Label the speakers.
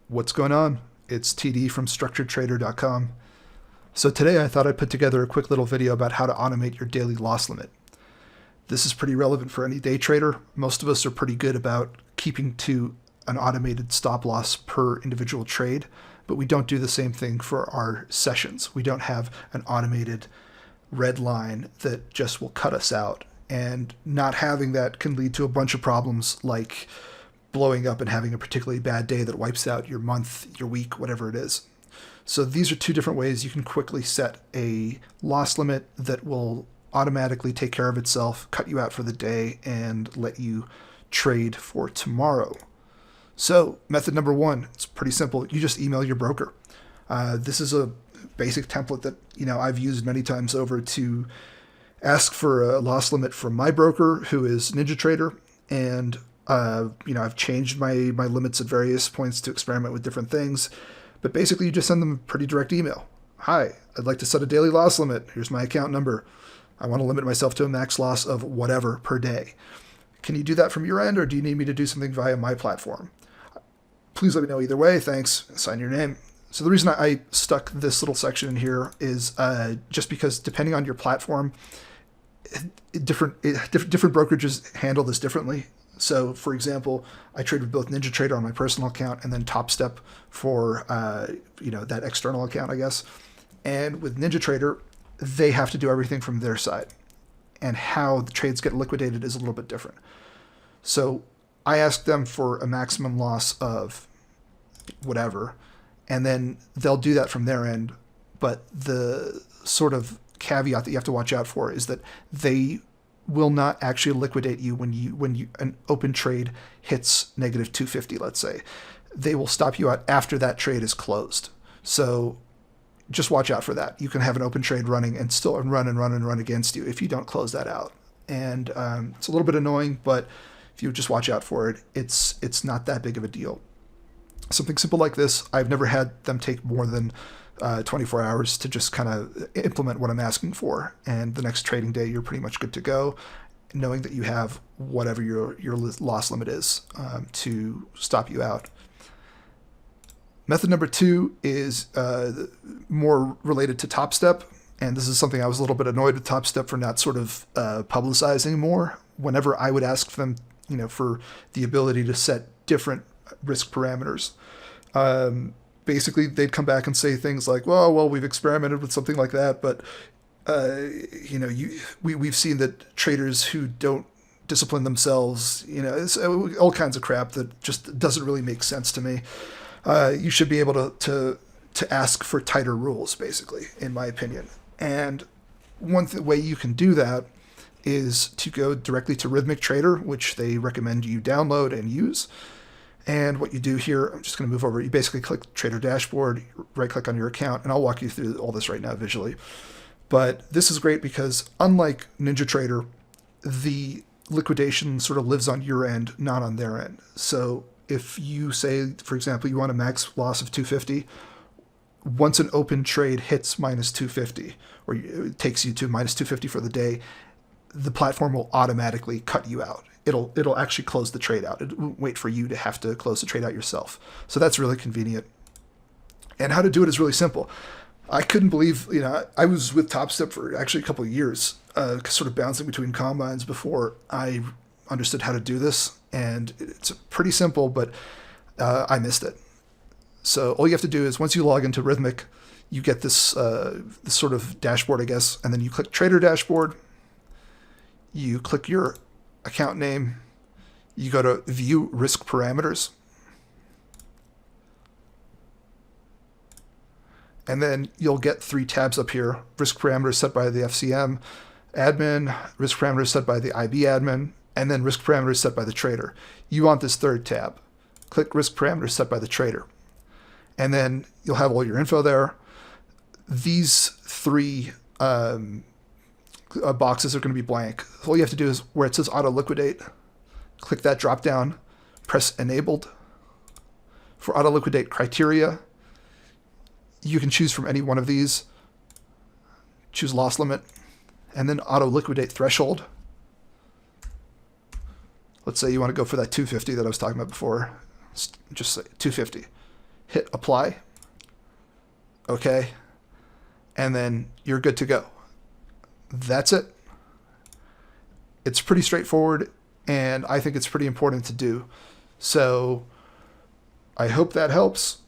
Speaker 1: What's going on? It's TD from StructuredTrader.com. So today I thought I'd put together a quick little video about how to automate your daily loss limit. This is pretty relevant for any day trader. Most of us are pretty good about keeping to an automated stop loss per individual trade, but we don't do the same thing for our sessions. We don't have an automated red line that just will cut us out. And not having that can lead to a bunch of problems like blowing up and having a particularly bad day that wipes out your month, your week, whatever it is. So these are two different ways you can quickly set a loss limit that will automatically take care of itself, cut you out for the day, and let you trade for tomorrow. So method number one, it's pretty simple. You just email your broker. This is a basic template that I've used many times over to ask for a loss limit from my broker, who is Ninjatrader, and I've changed my limits at various points to experiment with different things. But basically, you just send them a pretty direct email. Hi, I'd like to set a daily loss limit. Here's my account number. I want to limit myself to a max loss of whatever per day. Can you do that from your end, or do you need me to do something via my platform? Please let me know either way. Thanks. Sign your name. So the reason I stuck this little section in here is just because depending on your platform, different brokerages handle this differently. So, for example, I trade with both Ninjatrader on my personal account and then Topstep for that external account, I guess. And with Ninjatrader, they have to do everything from their side, and how the trades get liquidated is a little bit different. So I asked them for a maximum loss of whatever, and then they'll do that from their end. But the sort of caveat that you have to watch out for is that they will not actually liquidate you when an open trade hits negative 250, let's say. They will stop you out after that trade is closed. So just watch out for that. You can have an open trade running and still run against you if you don't close that out. And it's a little bit annoying, but if you just watch out for it, it's not that big of a deal. Something simple like this, I've never had them take more than 24 hours to just kind of implement what I'm asking for. And the next trading day, you're pretty much good to go, knowing that you have whatever your loss limit is to stop you out. Method number two is more related to Topstep. And this is something I was a little bit annoyed with Topstep for not sort of publicizing more. Whenever I would ask them, for the ability to set different risk parameters, basically they'd come back and say things like, well, we've experimented with something like that, but we've seen that traders who don't discipline themselves, it's all kinds of crap that just doesn't really make sense to me. You should be able to ask for tighter rules, basically, in my opinion. And one way you can do that is to go directly to Rhythmic Trader, which they recommend you download and use. And what you do here, I'm just going to move over. You basically click Trader Dashboard, right-click on your account, and I'll walk you through all this right now visually. But this is great because unlike NinjaTrader, the liquidation sort of lives on your end, not on their end. So if you say, for example, you want a max loss of 250, once an open trade hits minus 250, or it takes you to minus 250 for the day, the platform will automatically cut you out. It'll actually close the trade out. It won't wait for you to have to close the trade out yourself. So that's really convenient. And how to do it is really simple. I couldn't believe, I was with Topstep for actually a couple of years, sort of bouncing between combines before I understood how to do this. And it's pretty simple, but I missed it. So all you have to do is once you log into Rhythmic, you get this sort of dashboard, I guess, and then you click Trader Dashboard. You click your account name, you go to View Risk Parameters, and then you'll get three tabs up here: Risk Parameters set by the FCM admin, Risk Parameters set by the IB admin, and then Risk Parameters set by the trader. You want this third tab. Click Risk Parameters set by the trader, and then you'll have all your info there. These three boxes are going to be blank. All you have to do is where it says auto liquidate, click that drop down, press enabled. For auto liquidate criteria, you can choose from any one of these, choose loss limit, and then auto liquidate threshold. Let's say you want to go for that 250 that I was talking about before. Just say 250. hit apply. Okay. And then you're good to go. That's it. It's pretty straightforward, and I think it's pretty important to do. So I hope that helps.